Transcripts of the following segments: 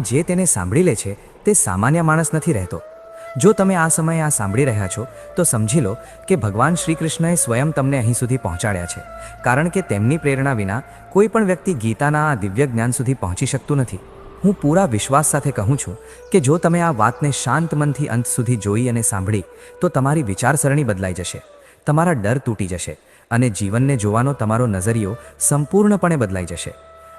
જે તેને સાંભળી લે છે તે સામાન્ય માણસ નથી રહેતો. જો તમે આ સમયે આ સાંભળી રહ્યા છો તો સમજી લો કે ભગવાન શ્રી કૃષ્ણએ સ્વયં તમને અહીં સુધી પહોંચાડ્યા છે, કારણ કે તેમની પ્રેરણા વિના કોઈ પણ વ્યક્તિ ગીતાના આ દિવ્ય જ્ઞાન સુધી પહોંચી શકતું નથી. હું પૂરા વિશ્વાસ સાથે કહું છું કે જો તમે આ વાતને શાંત મનથી અંત સુધી જોઈ અને સાંભળી તો તમારી વિચારસરણી બદલાઈ જશે, તમારા ડર તૂટી જશે અને જીવનને જોવાનો તમારો નજરિયો સંપૂર્ણપણે બદલાઈ જશે.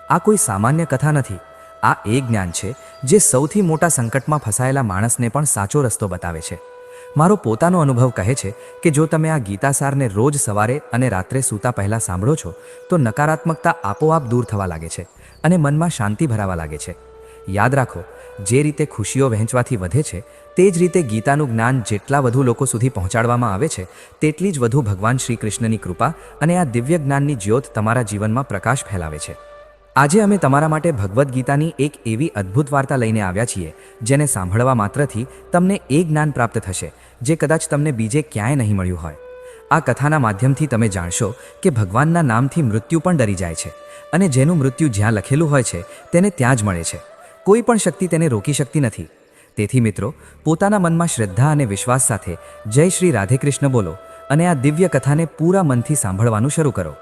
આ કોઈ સામાન્ય કથા નથી. આ એ જ્ઞાન છે જે સૌથી મોટા સંકટમાં ફસાયેલા માણસને પણ સાચો રસ્તો બતાવે છે. મારો પોતાનો અનુભવ કહે છે કે જો તમે આ ગીતાસારને રોજ સવારે અને રાત્રે સૂતા પહેલાં સાંભળો છો તો નકારાત્મકતા આપોઆપ દૂર થવા લાગે છે અને મનમાં શાંતિ ભરાવા લાગે છે. યાદ રાખો, જે રીતે ખુશીઓ વહેંચવાથી વધે છે તે જ રીતે ગીતાનું જ્ઞાન જેટલા વધુ લોકો સુધી પહોંચાડવામાં આવે છે તેટલી જ વધુ ભગવાન શ્રી કૃષ્ણની કૃપા અને આ દિવ્ય જ્ઞાનની જ્યોત તમારા જીવનમાં પ્રકાશ ફેલાવે છે. આજે અમે તમારા માટે ભગવદ્ ગીતાની એક એવી અદ્ભુત વાર્તા લઈને આવ્યા છીએ જેને સાંભળવા માત્રથી તમને એ જ્ઞાન પ્રાપ્ત થશે જે કદાચ તમને બીજે ક્યાંય નહીં મળ્યું હોય. આ કથાના માધ્યમથી તમે જાણશો કે ભગવાનના નામથી મૃત્યુ પણ ડરી જાય છે અને જેનું મૃત્યુ જ્યાં લખેલું હોય છે તેને ત્યાં જ મળે છે. કોઈ પણ શક્તિ તેને રોકી શકતી નથી. તેથી મિત્રો, પોતાના મનમાં શ્રદ્ધા અને વિશ્વાસ સાથે જય શ્રી રાધે કૃષ્ણ બોલો અને આ દિવ્ય કથાને પૂરા મનથી સાંભળવાનું શરૂ કરો.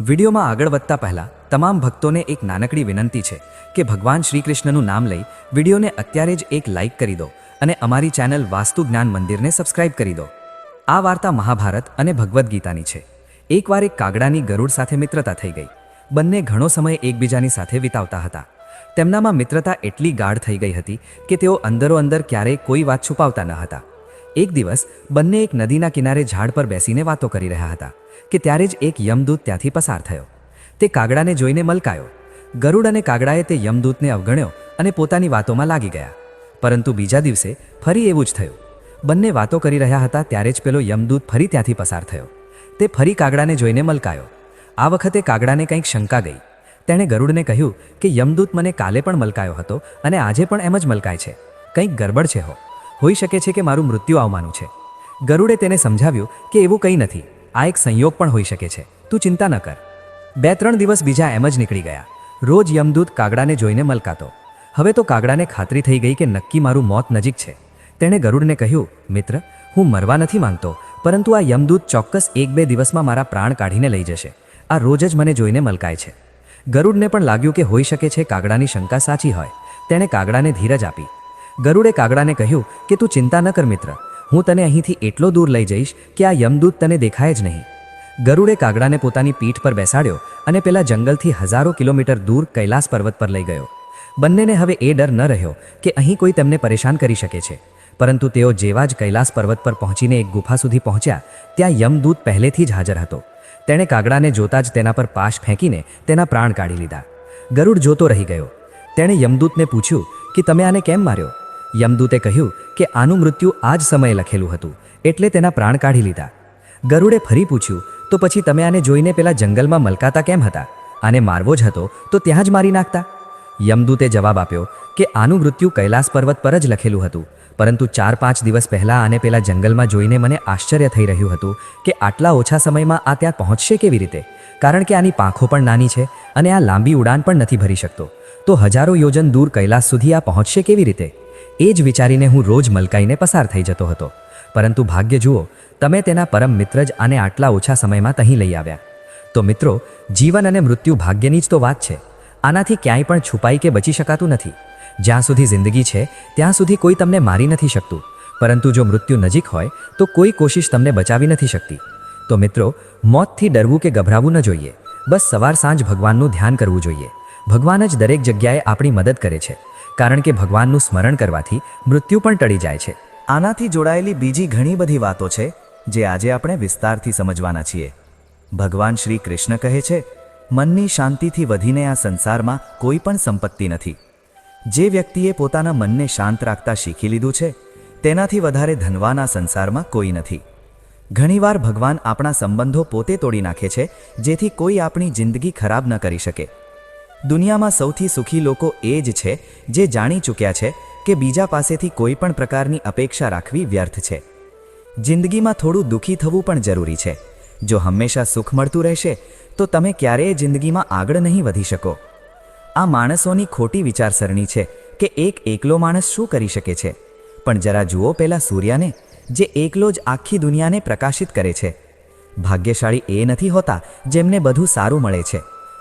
વિડીયોમાં આગળ વધતા પહેલાં તમામ ભક્તોને એક નાનકડી વિનંતી છે કે ભગવાન શ્રી કૃષ્ણનું નામ લઈ વિડીયોને અત્યારે જ એક લાઇક કરી દો અને અમારી ચેનલ વાસ્તુ જ્ઞાન મંદિરને સબસ્ક્રાઇબ કરી દો. આ વાર્તા મહાભારત અને ભગવદ્ ગીતાની છે. એકવાર એક કાગડાની ગરુડ સાથે મિત્રતા થઈ ગઈ. બંને ઘણો સમય એકબીજાની સાથે વિતાવતા હતા. તેમનામાં મિત્રતા એટલી ગાઢ થઈ ગઈ હતી કે તેઓ અંદરોઅંદર ક્યારેય કોઈ વાત છુપાવતા ન હતા. એક દિવસ બંને એક નદીના કિનારે ઝાડ પર બેસીને વાતો કરી રહ્યા હતા કે ત્યારે જ એક યમદૂત ત્યાંથી પસાર થયો. તે કાગડાને જોઈને મલકાયો. ગરુડ અને કાગડાએ તે યમદૂતને અવગણ્યો અને પોતાની વાતોમાં લાગી ગયા. પરંતુ બીજા દિવસે ફરી એવું જ થયું. બંને વાતો કરી રહ્યા હતા ત્યારે જ પેલો યમદૂત ફરી ત્યાંથી પસાર થયો. તે ફરી કાગડાને જોઈને મલકાયો. આ વખતે કાગડાને કંઈક શંકા ગઈ. તેણે ગરુડને કહ્યું કે યમદૂત મને કાલે પણ મલકાયો હતો અને આજે પણ એમ જ મલકાય છે. કંઈક ગરબડ છે. હોઈ શકે છે કે મારું મૃત્યુ આવવાનું છે. ગરુડે તેને સમજાવ્યું કે એવું કંઈ નથી, આ એક સંયોગ પણ હોઈ શકે છે, તું ચિંતા ન કર. 2-3 દિવસ બીજા એમ જ નીકળી ગયા. રોજ યમદૂત કાગડાને જોઈને મલકાતો. હવે તો કાગડાને ખાતરી થઈ ગઈ કે નક્કી મારું મોત નજીક છે. તેણે ગરુડને કહ્યું, મિત્ર, હું મરવા નથી માંગતો, પરંતુ આ યમદૂત ચોક્કસ 1-2 દિવસમાં મારા પ્રાણ કાઢીને લઈ જશે. આ રોજ જ મને જોઈને મલકાય છે. ગરુડને પણ લાગ્યું કે હોઈ શકે છે કાગડાની શંકા સાચી હોય. તેણે કાગડાને ધીરજ આપી. ગરુડે કાગડાને કહ્યું કે તું ચિંતા ન કર મિત્ર, હું તને અહીંથી એટલો દૂર લઈ જઈશ કે આ યમદૂત તને દેખાય જ નહીં. ગરુડે કાગડાને પોતાની પીઠ પર બેસાડ્યો અને પેલા જંગલથી હજારો કિલોમીટર દૂર કૈલાસ પર્વત પર લઈ ગયો. બંનેને હવે એ ડર ન રહ્યો કે અહીં કોઈ તેમને પરેશાન કરી શકે છે. પરંતુ તેઓ જેવા જ કૈલાસ પર્વત પર પહોંચીને એક ગુફા સુધી પહોંચ્યા ત્યાં યમદૂત પહેલેથી જ હાજર હતો. તેણે કાગડાને જોતા જ તેના પર પાશ ફેંકીને તેના પ્રાણ કાઢી લીધા. ગરુડ જોતો રહી ગયો. તેણે યમદૂતને પૂછ્યું કે તમે આને કેમ માર્યો? યમદૂતે કહ્યું કે આનું મૃત્યુ આ જ સમયે લખેલું હતું એટલે તેના પ્રાણ કાઢી લીધા. ગરુડે ફરી પૂછ્યું, તો પછી તમે આને જોઈને પેલા જંગલમાં મલકાતા કેમ હતા? આને મારવો જ હતો તો ત્યાં જ મારી નાખતા. યમદૂતે જવાબ આપ્યો કે આનું મૃત્યુ કૈલાસ પર્વત પર જ લખેલું હતું, પરંતુ 4-5 દિવસ પહેલાં આને પેલા જંગલમાં જોઈને મને આશ્ચર્ય થઈ રહ્યું હતું કે આટલા ઓછા સમયમાં આ ત્યાં પહોંચશે કેવી રીતે, કારણ કે આની પાંખો પણ નાની છે અને આ લાંબી ઉડાન પણ નથી ભરી શકતો. તો હજારો યોજન દૂર કૈલાસ સુધી આ પહોંચશે કેવી રીતે? એ જ વિચારીને હું રોજ મલકાઈને પસાર થઈ જતો હતો. પરંતુ ભાગ્ય જુઓ, તમે તેના પરમ મિત્ર જ આને આટલા ઓછા સમયમાં અહીં લઈ આવ્યા. તો મિત્રો, જીવન અને મૃત્યુ ભાગ્યની જ તો વાત છે. આનાથી ક્યાંય પણ છુપાઈ કે બચી શકાતું નથી. જ્યાં સુધી જિંદગી છે ત્યાં સુધી કોઈ તમને મારી નથી શકતું, પરંતુ જો મૃત્યુ નજીક હોય તો કોઈ કોશિશ તમને બચાવી નથી શકતી. તો મિત્રો, મોતથી ડરવું કે ગભરાવું ન જોઈએ. બસ સવાર સાંજ ભગવાનનું ધ્યાન કરવું જોઈએ. ભગવાન જ દરેક જગ્યાએ આપણી મદદ કરે છે, કારણ કે ભગવાનનું સ્મરણ કરવાથી મૃત્યુ પણ ટળી જાય છે. આનાથી જોડાયેલી બીજી ઘણી બધી વાતો છે જે આજે આપણે વિસ્તારથી સમજવાના છીએ. ભગવાન શ્રી કૃષ્ણ કહે છે, મનની શાંતિથી વધીને આ સંસારમાં કોઈ પણ સંપત્તિ નથી. જે વ્યક્તિએ પોતાના મનને શાંત રાખતા શીખી લીધું છે તેનાથી વધારે ધનવાન આ સંસારમાં કોઈ નથી. ઘણીવાર ભગવાન આપણા સંબંધો પોતે તોડી નાખે છે જેથી કોઈ આપણી જિંદગી ખરાબ ન કરી શકે. દુનિયામાં સૌથી સુખી લોકો એ જ છે જે જાણી ચૂક્યા છે કે બીજા પાસેથી કોઈ પણ પ્રકારની અપેક્ષા રાખવી વ્યર્થ છે. જિંદગીમાં થોડું દુઃખી થવું પણ જરૂરી છે. જો હંમેશા સુખ મળતું રહેશે તો તમે ક્યારેય જિંદગીમાં આગળ નહીં વધી શકો. આ માણસોની ખોટી વિચારસરણી છે કે એક એકલો માણસ શું કરી શકે છે, પણ જરા જુઓ પેલા સૂર્યને, જે એકલો જ આખી દુનિયાને પ્રકાશિત કરે છે. ભાગ્યશાળી એ નથી હોતા જેમને બધું સારું મળે છે,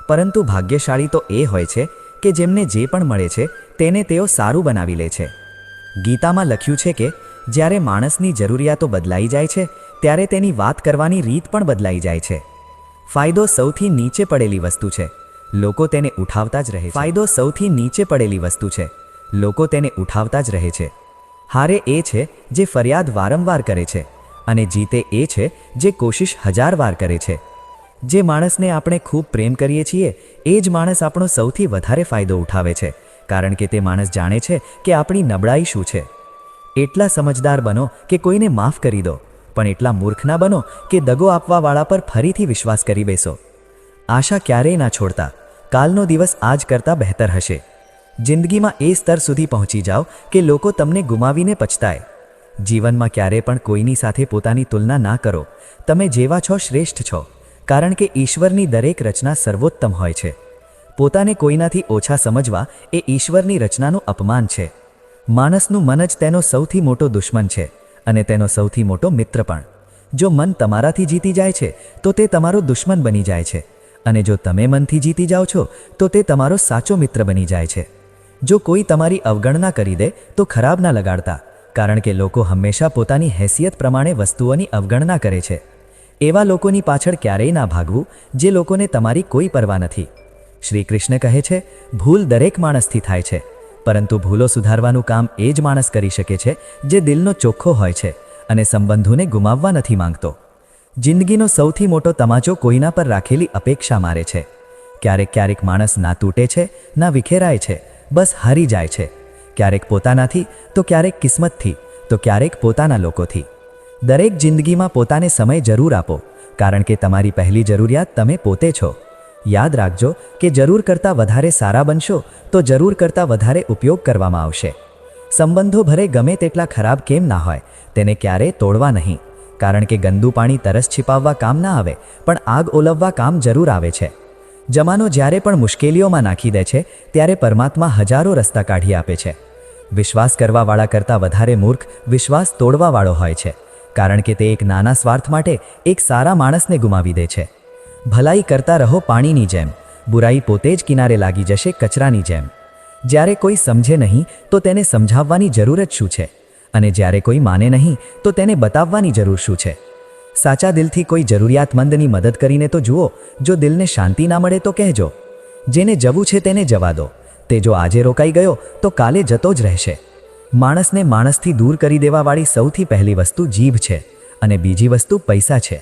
પરંતુ ભાગ્યશાળી તો એ હોય છે કે જેમને જે પણ મળે છે તેને તેઓ સારું બનાવી લે છે. ગીતામાં લખ્યું છે કે જ્યારે માણસની જરૂરિયાતો બદલાઈ જાય છે ત્યારે તેની વાત કરવાની રીત પણ બદલાઈ જાય છે. ફાયદો સૌથી નીચે પડેલી વસ્તુ છે, લોકો તેને ઉઠાવતા જ રહે છે. ફાયદો સૌથી નીચે પડેલી વસ્તુ છે, લોકો તેને ઉઠાવતા જ રહે છે. હારે એ છે જે ફરિયાદ વારંવાર કરે છે, અને જીતે એ છે જે કોશિશ 1000 વાર કરે છે. જે માણસને આપણે ખૂબ પ્રેમ કરીએ છીએ એ જ માણસ આપણો સૌથી વધારે ફાયદો ઉઠાવે છે, કારણ કે તે માણસ જાણે છે કે આપણી નબળાઈ શું છે. એટલા સમજદાર બનો કે કોઈને માફ કરી દો, પણ એટલા મૂર્ખ ના બનો કે દગો આપવાવાળા પર ફરીથી વિશ્વાસ કરી બેસો. આશા ક્યારેય ના છોડતા, કાલનો દિવસ આજ કરતાં બહેતર હશે. જિંદગીમાં એ સ્તર સુધી પહોંચી જાઓ કે લોકો તમને ગુમાવીને પછતાય. જીવનમાં ક્યારે પણ કોઈની સાથે પોતાની તુલના ના કરો. તમે જેવા છો શ્રેષ્ઠ છો, કારણ કે ઈશ્વરની દરેક રચના સર્વોત્તમ હોય છે. પોતાને કોઈનાથી ઓછા સમજવા એ ઈશ્વરની રચનાનું અપમાન છે. માણસનું મન જ તેનો સૌથી મોટો દુશ્મન છે, અને તેનો સૌથી મોટો મિત્ર પણ. જો મન તમારાથી જીતી જાય છે તો તે તમારો દુશ્મન બની જાય છે, અને જો તમે મનથી જીતી જાઓ છો તો તે તમારો સાચો મિત્ર બની જાય છે. જો કોઈ તમારી અવગણના કરી દે તો ખરાબ ના લગાડતા, કારણ કે લોકો હંમેશા પોતાની હેસિયત પ્રમાણે વસ્તુઓની અવગણના કરે છે. એવા લોકોની પાછળ ક્યારેય ના ભાગવું જે લોકોને તમારી કોઈ પરવા નથી. શ્રી કૃષ્ણ કહે છે, ભૂલ દરેક માણસથી થાય છે, પરંતુ ભૂલો સુધારવાનું કામ એ જ માણસ કરી શકે છે જે દિલનો ચોખ્ખો હોય છે અને સંબંધોને ગુમાવવા નથી માંગતો. જિંદગીનો સૌથી મોટો તમાચો કોઈના પર રાખેલી અપેક્ષા મારે છે. ક્યારેક ક્યારેક માણસ ના તૂટે છે, ના વિખેરાય છે, બસ હારી જાય છે. ક્યારેક પોતાનાથી, તો ક્યારેક કિસ્મતથી, તો ક્યારેક પોતાના લોકોથી. દરેક જિંદગીમાં પોતાને સમય જરૂર આપો, કારણ કે તમારી પહેલી જરૂરિયાત તમે પોતે છો. યાદ રાખજો કે જરૂર કરતાં વધારે સારા બનશો તો જરૂર કરતાં વધારે ઉપયોગ કરવામાં આવશે. સંબંધો ભરે ગમે તેટલા ખરાબ કેમ ના હોય, તેને ક્યારેય તોડવા નહીં, કારણ કે ગંદુ પાણી તરસ છિપાવવા કામ ના આવે, પણ આગ ઓલવવા કામ જરૂર આવે છે. જમાનો જ્યારે પણ મુશ્કેલીઓમાં નાખી દે છે ત્યારે પરમાત્મા હજારો રસ્તા કાઢી આપે છે. વિશ્વાસ કરવાવાળા કરતાં વધારે મૂર્ખ વિશ્વાસ તોડવાવાળો હોય છે, કારણ કે તે એક નાના સ્વાર્થ માટે એક સારા માણસને ગુમાવી દે છે. ભલાઈ કરતા રહો પાણીની જેમ, બુરાઈ પોતે જ કિનારે લાગી જશે કચરાની જેમ. જ્યારે કોઈ સમજે નહીં તો તેને સમજાવવાની જરૂર જ શું છે, અને જ્યારે કોઈ માને નહીં તો તેને બતાવવાની જરૂર શું છે. સાચા દિલથી કોઈ જરૂરિયાતમંદની મદદ કરીને તો જુઓ. જો દિલને શાંતિ ના મળે તો કહેજો. જેને જવું છે તેને જવા દો. તે જો આજે રોકાઈ ગયો તો કાલે જતો જ રહેશે. માણસને માણસથી દૂર કરી દેવાવાળી સૌથી પહેલી વસ્તુ જીભ છે, અને બીજી વસ્તુ પૈસા છે.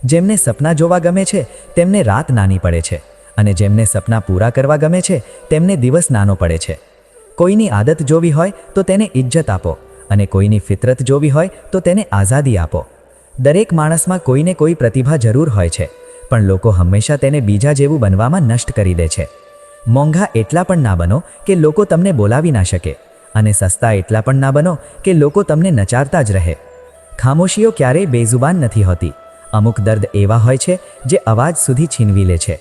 જેમને સપના જોવા ગમે છે તેમને રાત નાની પડે છે, અને જેમને સપના પૂરા કરવા ગમે છે તેમને દિવસ નાનો પડે છે. કોઈની આદત જોવી હોય તો તેને ઇજ્જત આપો, અને કોઈની ફિતરત જોવી હોય તો તેને આઝાદી આપો. દરેક માણસમાં કોઈને કોઈ પ્રતિભા જરૂર હોય છે, પણ લોકો હંમેશા તેને બીજા જેવું બનવામાં નષ્ટ કરી દે છે. મોંઘા એટલા પણ ના બનો કે લોકો તમને બોલાવી ના શકે, અને સસ્તા એટલા પણ ના બનો કે લોકો તમને નચારતા જ રહે. ખામોશીઓ ક્યારેય બેઝુબાન નથી હોતી. અમુક દર્દ એવા હોય છે જે અવાજ સુધી છીનવી લે છે.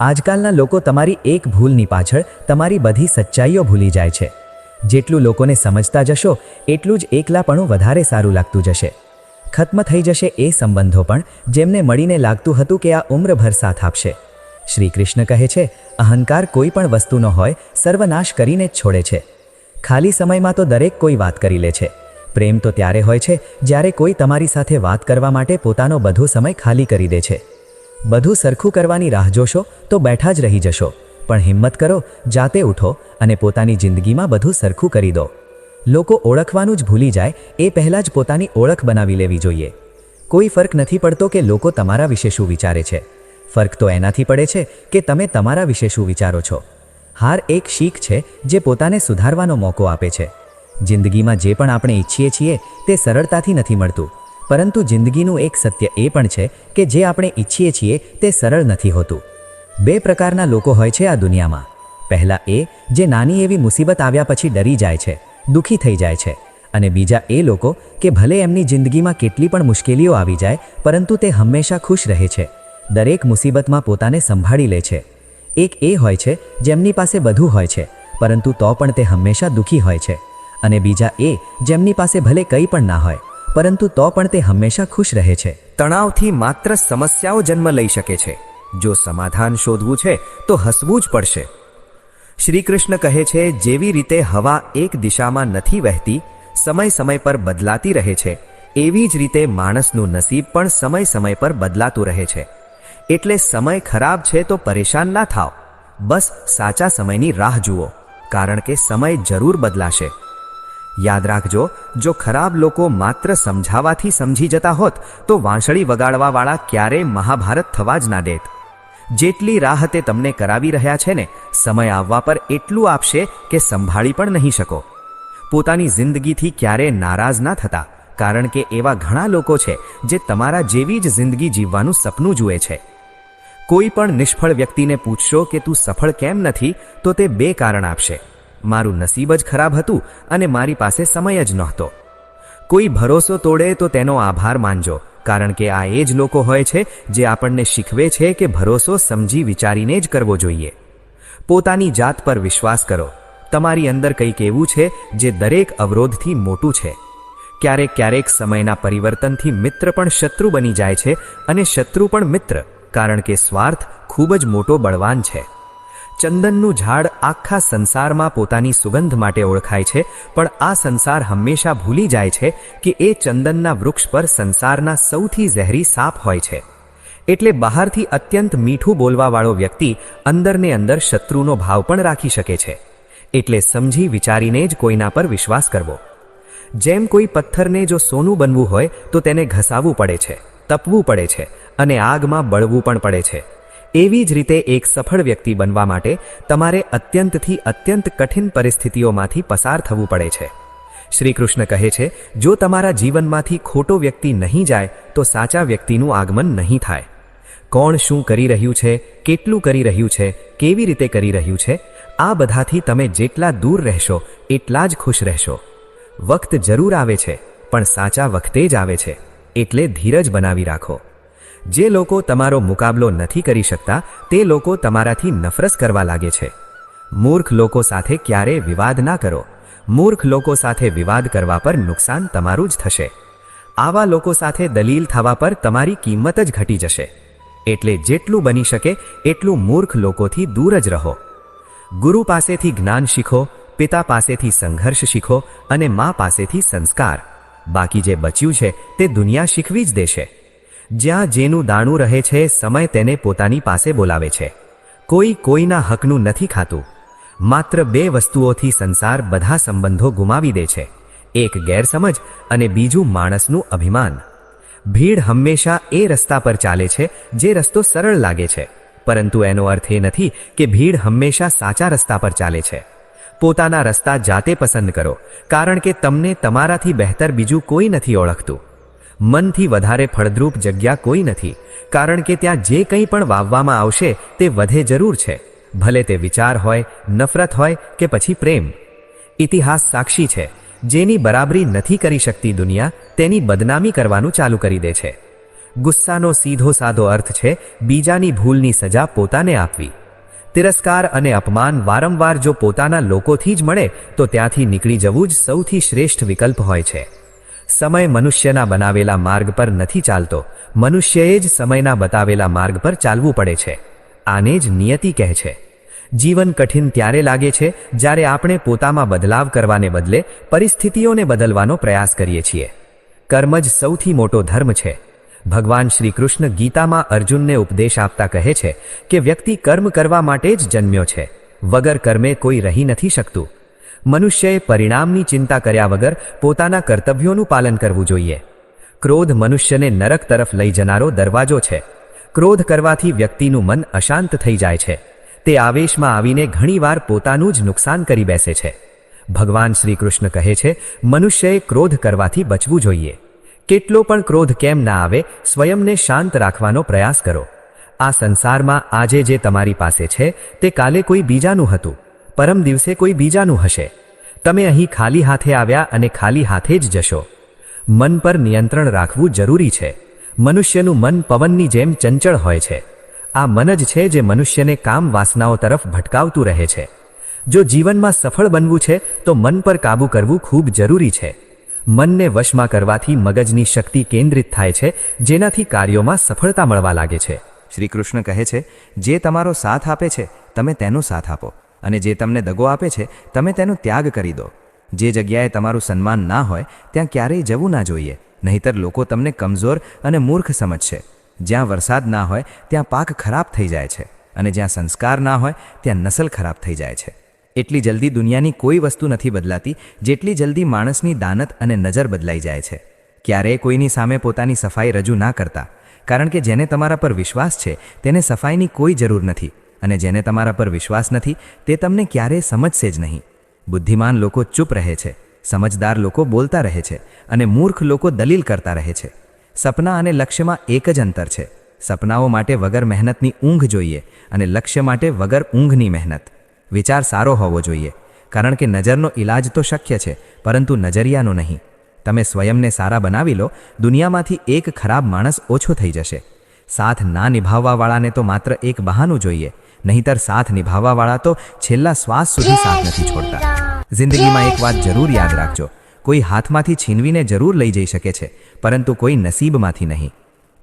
આજકાલના લોકો તમારી એક ભૂલની પાછળ તમારી બધી સચ્ચાઈઓ ભૂલી જાય છે. જેટલું લોકોને સમજતા જશો એટલું જ એકલાપણું વધારે સારું લાગતું જશે. ખત્મ થઈ જશે એ સંબંધો પણ જેમને મળીને લાગતું હતું કે આ ઉમ્રભર સાથ આપશે. શ્રી કૃષ્ણ કહે છે, અહંકાર કોઈ પણ વસ્તુનો હોય સર્વનાશ કરીને જ છોડે છે. ખાલી સમયમાં તો દરેક કોઈ વાત કરી લે છે. પ્રેમ તો ત્યારે હોય છે જ્યારે કોઈ તમારી સાથે વાત કરવા માટે પોતાનો બધો સમય ખાલી કરી દે છે. બધું સરખું કરવાની રાહ જોશો તો બેઠા જ રહી જશો, પણ હિંમત કરો, જાતે ઉઠો અને પોતાની જિંદગીમાં બધું સરખું કરી દો. લોકો ઓળખવાનું જ ભૂલી જાય એ પહેલાં જ પોતાની ઓળખ બનાવી લેવી જોઈએ. કોઈ ફરક નથી પડતો કે લોકો તમારા વિશે શું વિચારે છે. ફરક તો એનાથી પડે છે કે તમે તમારા વિશે શું વિચારો છો. હાર એક શીખ છે જે પોતાને સુધારવાનો મોકો આપે છે. જિંદગીમાં જે પણ આપણે ઈચ્છીએ છીએ તે સરળતાથી નથી મળતું, પરંતુ જિંદગીનું એક સત્ય એ પણ છે કે જે આપણે ઈચ્છીએ છીએ તે સરળ નથી હોતું. બે પ્રકારના લોકો હોય છે આ દુનિયામાં. પહેલા એ જે નાની એવી મુસીબત આવ્યા પછી ડરી જાય છે, દુઃખી થઈ જાય છે, અને બીજા એ લોકો કે ભલે એમની જિંદગીમાં કેટલી પણ મુશ્કેલીઓ આવી જાય પરંતુ તે હંમેશા ખુશ રહે છે, દરેક મુસીબતમાં પોતાને સંભાળી લે છે. એક એ હોય છે જેમની પાસે બધું હોય છે પરંતુ તો પણ તે હંમેશા દુઃખી હોય છે. અને બીજા એ જેમની પાસે ભલે કંઈ પણ ના હોય પરંતુ તો પણ તે હંમેશા ખુશ રહે છે. તણાવથી માત્ર સમસ્યાઓ જન્મ લઈ શકે છે. જો સમાધાન શોધવું છે તો હસવું જ પડશે. શ્રી કૃષ્ણ કહે છે, જેવી રીતે હવા એક દિશામાં નથી વહેતી, સમય સમય પર બદલાતી રહે છે, એવી જ રીતે માણસનું નસીબ પણ સમય સમય પર બદલાતું રહે છે. એટલે સમય ખરાબ છે તો પરેશાન ના થાઓ, બસ સાચા સમયની રાહ જુઓ, કારણ કે સમય જરૂર બદલાશે. યાદ રાખજો, જો ખરાબ લોકો માત્ર સમજાવવાથી સમજી જતા હોત તો વાંસળી વગાડવાવાળા ક્યારેય મહાભારત થવા જ ના દેત. જેટલી રાહ તે તમને કરાવી રહ્યા છે ને, સમય આવવા પર એટલું આપશે કે સંભાળી પણ નહીં શકો. પોતાની જિંદગીથી ક્યારેય નારાજ ના થતા, કારણ કે એવા ઘણા લોકો છે જે તમારા જેવી જ જિંદગી જીવવાનું સપનું જુએ છે. કોઈ પણ નિષ્ફળ વ્યક્તિને પૂછશો કે તું સફળ કેમ નથી, તો તે બે કારણ આપશે: મારું નસીબ જ ખરાબ હતું અને મારી પાસે સમય જ નહોતો. કોઈ ભરોસો તોડે તો તેનો આભાર માનજો, કારણ કે આ એ જ લોકો હોય છે જે આપણને શીખવે છે કે ભરોસો સમજી વિચારીને જ કરવો જોઈએ. પોતાની જાત પર વિશ્વાસ કરો. તમારી અંદર કંઈક એવું છે જે દરેક અવરોધથી મોટું છે. ક્યારેક ક્યારેક સમયના પરિવર્તનથી મિત્ર પણ શત્રુ બની જાય છે અને શત્રુ પણ મિત્ર, કારણ કે સ્વાર્થ ખૂબ જ મોટો બળવાન છે. ચંદનનું ઝાડ આખા સંસારમાં પોતાની સુગંધ માટે ઓળખાય છે, પણ આ સંસાર હંમેશા ભૂલી જાય છે કે એ ચંદનના વૃક્ષ પર સંસારના સૌથી ઝેરી સાપ હોય છે. એટલે બહારથી અત્યંત મીઠું બોલવાવાળો વ્યક્તિ અંદરને અંદર શત્રુનો ભાવ પણ રાખી શકે છે. એટલે સમજી વિચારીને જ કોઈના પર વિશ્વાસ કરવો. જેમ કોઈ પથ્થરને જો સોનું બનવું હોય તો તેને ઘસાવવું પડે છે, તપવું પડે છે અને આગમાં બળવું પણ પડે છે. એવી જ રીતે એક સફળ વ્યક્તિ બનવા માટે તમારે અત્યંતથી અત્યંત કઠિન પરિસ્થિતિઓમાંથી પસાર થવું પડે છે. શ્રી કૃષ્ણ કહે છે, જો તમારા જીવનમાંથી ખોટો વ્યક્તિ નહીં જાય તો સાચા વ્યક્તિનું આગમન નહીં થાય. કોણ શું કરી રહ્યું છે, કેટલું કરી રહ્યું છે, કેવી રીતે કરી રહ્યું છે, આ બધાથી તમે જેટલા દૂર રહેશો એટલા જ ખુશ રહેશો. વખત જરૂર આવે છે, પણ સાચા વખતે જ આવે છે. એટલે ધીરજ બનાવી રાખો. જે લોકો તમારો મુકાબલો નથી કરી શકતા તે લોકો તમારાથી નફરત કરવા લાગે છે. મૂર્ખ લોકો સાથે ક્યારેય વિવાદ ના કરો. મૂર્ખ લોકો સાથે વિવાદ કરવા પર નુકસાન તમારું જ થશે. આવા લોકો સાથે દલીલ થવા પર તમારી કિંમત જ ઘટી જશે. એટલે જેટલું બની શકે એટલું મૂર્ખ લોકોથી દૂર જ રહો. ગુરુ પાસેથી જ્ઞાન શીખો, પિતા પાસેથી સંઘર્ષ શીખો અને મા પાસેથી સંસ્કાર. બાકી જે બચ્યું છે તે દુનિયા શીખવી જ દેશે. જ્યાં જેનું દાણું રહે છે, સમય તેને પોતાની પાસે બોલાવે છે. કોઈ કોઈના હકનું નથી ખાતું. માત્ર બે વસ્તુઓથી સંસાર બધા સંબંધો ગુમાવી દે છે: એક ગેરસમજ અને બીજું માણસનું અભિમાન. ભીડ હંમેશા એ રસ્તા પર ચાલે છે જે રસ્તો સરળ લાગે છે, પરંતુ એનો અર્થ એ નથી કે ભીડ હંમેશા સાચા રસ્તા પર ચાલે છે. પોતાના રસ્તા જાતે પસંદ કરો, કારણ કે તમને તમારાથી બહેતર બીજું કોઈ નથી ઓળખતું. મનથી વધારે ફળદ્રુપ જગ્યા કોઈ નથી, કારણ કે ત્યાં જે કંઈ પણ વાવવામાં આવશે તે વધે જરૂર છે, ભલે તે વિચાર હોય, નફરત હોય કે પછી પ્રેમ. ઇતિહાસ સાક્ષી છે, જેની બરાબરી નથી કરી શકતી દુનિયા, તેની બદનામી કરવાનું ચાલુ કરી દે છે. ગુસ્સાનો સીધો સાધો અર્થ છે બીજાની ભૂલની સજા પોતાને આપવી. તિરસ્કાર અને અપમાન વારંવાર જો પોતાના લોકોથી જ મળે તો ત્યાંથી નીકળી જવું જ સૌથી શ્રેષ્ઠ વિકલ્પ હોય છે. સમય મનુષ્યના બનાવેલા માર્ગ પર નથી ચાલતો, મનુષ્યએ જ સમયના બતાવેલા માર્ગ પર ચાલવું પડે છે. આને જ નિયતિ કહે છે. જીવન કઠિન ત્યારે લાગે છે જ્યારે આપણે પોતામાં બદલાવ કરવાને બદલે પરિસ્થિતિઓને બદલવાનો પ્રયાસ કરીએ છીએ. કર્મ જ સૌથી મોટો ધર્મ છે. ભગવાન શ્રી કૃષ્ણ ગીતામાં અર્જુનને ઉપદેશ આપતા કહે છે કે વ્યક્તિ કર્મ કરવા માટે જ જન્મ્યો છે, વગર કર્મે કોઈ રહી નથી શકતું. મનુષ્યએ પરિણામની ચિંતા કર્યા વગર પોતાના કર્તવ્યોનું પાલન કરવું જોઈએ. ક્રોધ મનુષ્યને નરક તરફ લઈ જનારો દરવાજો છે. ક્રોધ કરવાથી વ્યક્તિનું મન અશાંત થઈ જાય છે. તે આવેશમાં આવીને ઘણીવાર પોતાનું જ નુકસાન કરી બેસે છે. ભગવાન શ્રી કૃષ્ણ કહે છે, મનુષ્યએ ક્રોધ કરવાથી બચવું જોઈએ. કેટલો પણ ક્રોધ કેમ ના આવે, સ્વયંને શાંત રાખવાનો પ્રયાસ કરો. આ સંસારમાં આજે જે તમારી પાસે છે તે કાલે કોઈ બીજાનું હતું, પરમ દિવસે કોઈ બીજાનું હશે. તમે અહીં ખાલી હાથે આવ્યા અને ખાલી હાથે જ જશો. મન પર નિયંત્રણ રાખવું જરૂરી છે. મનુષ્યનું મન પવનની જેમ ચંચળ હોય છે. આ મન જ છે જે મનુષ્યને કામ વાસનાઓ તરફ ભટકાવતું રહે છે. જો જીવનમાં સફળ બનવું છે તો મન પર કાબૂ કરવું ખૂબ જરૂરી છે. મનને વશમાં કરવાથી મગજની શક્તિ કેન્દ્રિત થાય છે, જેનાથી કાર્યોમાં સફળતા મળવા લાગે છે. શ્રી કૃષ્ણ કહે છે, જે તમારો સાથ આપે છે તમે તેનો સાથ આપો, અને જે તમને દગો આપે છે તમે તેનો ત્યાગ કરી દો. જે જગ્યાએ તમારું સન્માન ના હોય ત્યાં ક્યારેય જવું ના જોઈએ, નહીંતર લોકો તમને કમજોર અને મૂર્ખ સમજશે. જ્યાં વરસાદ ના હોય ત્યાં પાક ખરાબ થઈ જાય છે, અને જ્યાં સંસ્કાર ના હોય ત્યાં નસલ ખરાબ થઈ જાય છે. એટલી જલ્દી દુનિયાની કોઈ વસ્તુ નથી બદલાતી જેટલી જલ્દી માણસની દાનત અને નજર બદલાઈ જાય છે. ક્યારેય કોઈની સામે પોતાની સફાઈ રજૂ ના કરતા, કારણ કે જેને તમારા પર વિશ્વાસ છે તેને સફાઈની કોઈ જરૂર નથી, અને જેને તમારા પર વિશ્વાસ નથી તે તમને ક્યારેય સમજશે જ નહીં. બુદ્ધિમાન લોકો ચૂપ રહે છે, સમજદાર લોકો બોલતા રહે છે, અને મૂર્ખ લોકો દલીલ કરતા રહે છે. સપના અને લક્ષ્યમાં એક જ અંતર છે. સપનાઓ માટે વગર મહેનતની ઊંઘ જોઈએ, અને લક્ષ્ય માટે વગર ઊંઘની મહેનત. વિચાર સારો હોવો જોઈએ, કારણ કે નજરનો ઈલાજ તો શક્ય છે, પરંતુ નજરિયાનો નહીં. તમે સ્વયંને સારા બનાવી લો, દુનિયામાંથી એક ખરાબ માણસ ઓછો થઈ જશે. સાથ ના નિભાવવાવાળાને તો માત્ર એક બહાનું જોઈએ, નહીંતર સાથ નિભાવવાવાળા તો છેલ્લા શ્વાસ સુધી સાથ નથી છોડતા. જિંદગીમાં એક વાત જરૂર યાદ રાખજો, કોઈ હાથમાંથી છીનવીને જરૂર લઈ જઈ શકે છે, પરંતુ કોઈ નસીબમાંથી નહીં.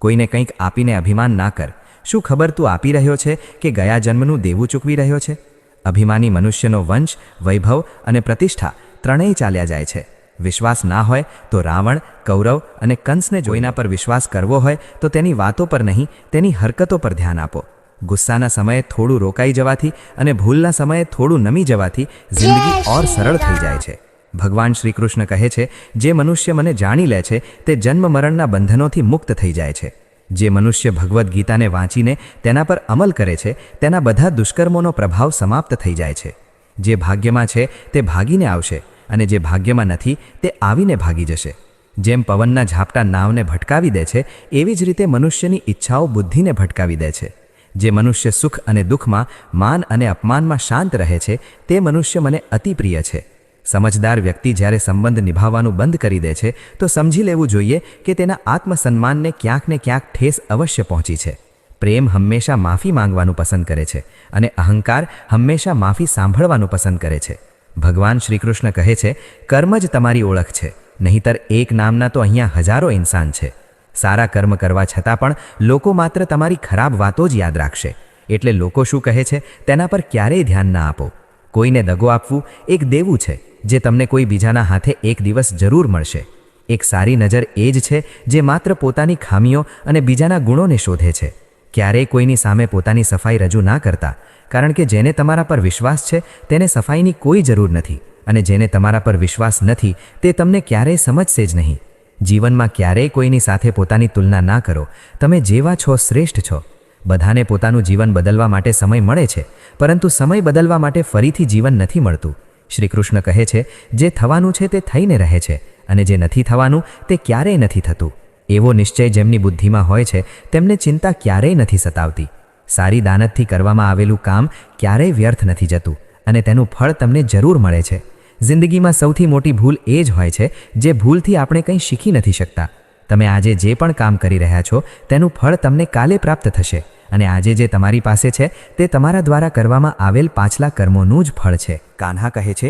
કોઈને કંઈક આપીને અભિમાન ના કર. શું ખબર તું આપી રહ્યો છે કે ગયા જન્મનું દેવું ચૂકવી રહ્યો છે? અભિમાની મનુષ્યનો વંશ, વૈભવ અને પ્રતિષ્ઠા ત્રણેય ચાલ્યા જાય છે. વિશ્વાસ ના હોય તો રાવણ, કૌરવ અને કંસને જોઈના પર વિશ્વાસ કરવો હોય તો તેની વાતો પર નહીં, તેની હરકતો પર ધ્યાન આપો. ગુસ્સાના સમયે થોડું રોકાઈ જવાથી અને ભૂલના સમયે થોડું નમી જવાથી જિંદગી ઓર સરળ થઈ જાય છે. ભગવાન શ્રી કૃષ્ણ કહે છે, જે મનુષ્ય મને જાણી લે છે તે જન્મ મરણના બંધનોથી મુક્ત થઈ જાય છે. જે મનુષ્ય ભગવદ્ ગીતાને વાંચીને તેના પર અમલ કરે છે તેના બધા દુષ્કર્મોનો પ્રભાવ સમાપ્ત થઈ જાય છે. જે ભાગ્યમાં છે તે ભાગીને આવશે, અને જે ભાગ્યમાં નથી તે આવીને ભાગી જશે. જેમ પવનના ઝાપટા નાવને ભટકાવી દે છે, એવી જ રીતે મનુષ્યની ઈચ્છાઓ બુદ્ધિને ભટકાવી દે છે. જે મનુષ્ય સુખ અને દુઃખમાં, માન અને અપમાનમાં શાંત રહે છે તે મનુષ્ય મને અતિ પ્રિય છે. સમજદાર વ્યક્તિ જ્યારે સંબંધ નિભાવવાનું બંધ કરી દે છે તો સમજી લેવું જોઈએ કે તેના આત્મસન્માનને ક્યાંક ને ક્યાંક ઠેસ અવશ્ય પહોંચી છે. પ્રેમ હંમેશા માફી માંગવાનું પસંદ કરે છે, અને અહંકાર હંમેશા માફી સાંભળવાનું પસંદ કરે છે. ભગવાન શ્રી કૃષ્ણ કહે છે, કર્મ જ તમારી ઓળખ છે, નહીંતર એક નામના તો અહીંયા હજારો ઇન્સાન છે. સારા કર્મ કરવા છતાં પણ લોકો માત્ર તમારી ખરાબ વાતો જ યાદ રાખશે. એટલે લોકો શું કહે છે તેના પર ક્યારેય ધ્યાન ના આપો. કોઈને દગો આપવું એક દેવું છે જે તમને કોઈ બીજાના હાથે એક દિવસ જરૂર મળશે. એક સારી નજર એ જ છે જે માત્ર પોતાની ખામીઓ અને બીજાના ગુણોને શોધે છે. ક્યારેય કોઈની સામે પોતાની સફાઈ રજૂ ના કરતા, કારણ કે જેને તમારા પર વિશ્વાસ છે તેને સફાઈની કોઈ જરૂર નથી, અને જેને તમારા પર વિશ્વાસ નથી તે તમને ક્યારેય સમજશે જ નહીં. જીવનમાં ક્યારેય કોઈની સાથે પોતાની તુલના ના કરો. તમે જેવા છો શ્રેષ્ઠ છો. બધાને પોતાનું જીવન બદલવા માટે સમય મળે છે, પરંતુ સમય બદલવા માટે ફરીથી જીવન નથી મળતું. શ્રી કૃષ્ણ કહે છે, જે થવાનું છે તે થઈને રહે છે, અને જે નથી થવાનું તે ક્યારેય નથી થતું. એવો નિશ્ચય જેમની બુદ્ધિમાં હોય છે તેમને ચિંતા ક્યારેય નથી સતાવતી. સારી દાનતથી કરવામાં આવેલું કામ ક્યારેય વ્યર્થ નથી જતું, અને તેનું ફળ તમને જરૂર મળે છે. જિંદગીમાં સૌથી મોટી ભૂલ એ જ હોય છે જે ભૂલથી આપણે કંઈ શીખી નથી શકતા. તમે આજે જે પણ કામ કરી રહ્યા છો તેનું ફળ તમને કાલે પ્રાપ્ત થશે, અને આજે જે તમારી પાસે છે તે તમારા દ્વારા કરવામાં આવેલ પાછલા કર્મોનું જ ફળ છે. કાન્હા કહે છે,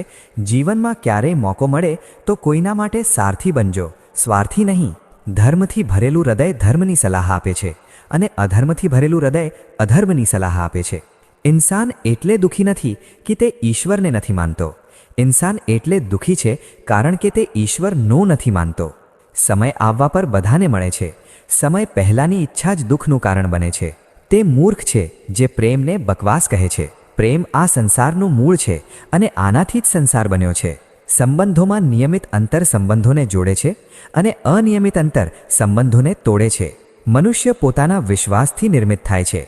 જીવનમાં ક્યારેય મોકો મળે તો કોઈના માટે સારથી બનજો, સ્વાર્થી નહીં. ધર્મથી ભરેલું હૃદય ધર્મની સલાહ આપે છે, અને અધર્મથી ભરેલું હૃદય અધર્મની સલાહ આપે છે. ઇન્સાન એટલે દુઃખી નથી કે તે ઈશ્વરને નથી માનતો. ઇન્સાન એટલે દુઃખી છે કારણ કે તે ઈશ્વરનો નથી માનતો. સમય આવવા પર બધાને મળે છે. સમય પહેલાંની ઈચ્છા જ દુઃખનું કારણ બને છે. તે મૂર્ખ છે જે પ્રેમને બકવાસ કહે છે. પ્રેમ આ સંસારનું મૂળ છે, અને આનાથી જ સંસાર બન્યો છે. સંબંધોમાં નિયમિત અંતર સંબંધોને જોડે છે, અને અનિયમિત અંતર સંબંધોને તોડે છે. મનુષ્ય પોતાના વિશ્વાસથી નિર્મિત થાય છે.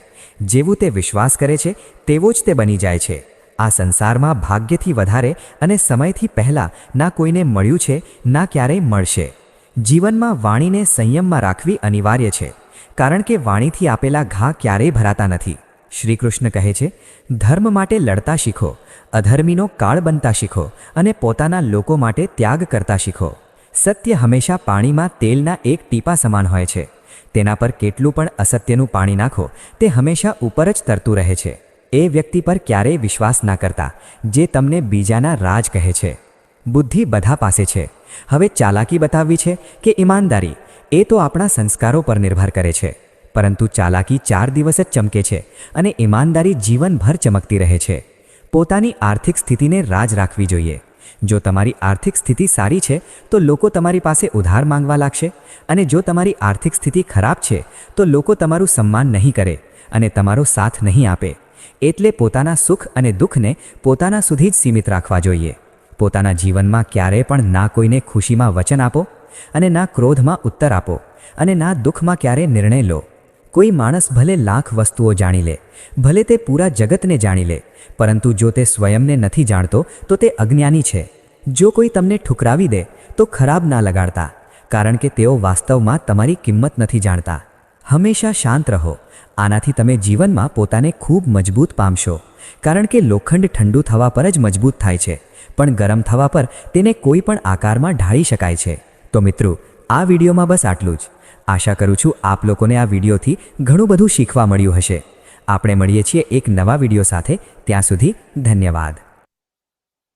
જેવું તે વિશ્વાસ કરે છે તેવો જ તે બની જાય છે. આ સંસારમાં ભાગ્યથી વધારે અને સમયથી પહેલાં ના કોઈને મળ્યું છે, ના ક્યારેય મળશે. જીવનમાં વાણીને સંયમમાં રાખવી અનિવાર્ય છે, કારણ કે વાણીથી આપેલા ઘા ક્યારેય ભરાતા નથી. શ્રી કૃષ્ણ કહે છે, ધર્મ માટે લડતા શીખો, અધર્મીનો કાળ બનતા શીખો, અને પોતાના લોકો માટે ત્યાગ કરતા શીખો. સત્ય હંમેશા પાણીમાં તેલના એક ટીપા સમાન હોય છે. તેના પર કેટલું પણ અસત્યનું પાણી નાખો તે હંમેશા ઉપર જ તરતું રહે છે. એ વ્યક્તિ પર ક્યારેય વિશ્વાસ ના કરતા જે તમને બીજાના રાજ કહે છે. બુદ્ધિ બધા પાસે છે. હવે ચાલાકી બતાવવી છે કે ઈમાનદારી, એ તો આપણા સંસ્કારો પર નિર્ભર કરે છે. પરંતુ ચાલાકી 4 દિવસ જ ચમકે છે અને ઈમાનદારી જીવનભર ચમકતી રહે છે. પોતાની આર્થિક સ્થિતિને રાજ રાખવી જોઈએ. જો તમારી આર્થિક સ્થિતિ સારી છે તો લોકો તમારી પાસે ઉધાર માંગવા લાગશે, અને જો તમારી આર્થિક સ્થિતિ ખરાબ છે તો લોકો તમારું સન્માન નહીં કરે અને તમારો સાથ નહીં આપે. એટલે પોતાના સુખ અને દુઃખને પોતાના સુધી જ સીમિત રાખવા જોઈએ. પોતાના જીવનમાં ક્યારેય પણ ના કોઈને ખુશીમાં વચન આપો અને ના ક્રોધમાં ઉત્તર આપો અને ના દુઃખમાં ક્યારેય નિર્ણય લો. કોઈ માણસ ભલે લાખ વસ્તુઓ જાણી લે, ભલે તે પૂરા જગતને જાણી લે, પરંતુ જો તે સ્વયંને નથી જાણતો તો તે અજ્ઞાની છે. જો કોઈ તમને ઠુકરાવી દે તો ખરાબ ના લગાડતા, કારણ કે તેઓ વાસ્તવમાં તમારી કિંમત નથી જાણતા. હંમેશા શાંત રહો. આનાથી તમે જીવનમાં પોતાને ખૂબ મજબૂત પામશો. કારણ કે લોખંડ ઠંડુ થવા પર જ મજબૂત થાય છે, પણ ગરમ થવા પર તેને કોઈ પણ આકારમાં ઢાળી શકાય છે. તો મિત્રો, આ વિડીયોમાં બસ આટલું જ. આશા કરું છું આપ લોકોને આ વિડીયોથી ઘણું બધું શીખવા મળ્યું હશે. આપણે મળીએ છીએ એક નવા વિડીયો સાથે. ત્યાં સુધી ધન્યવાદ.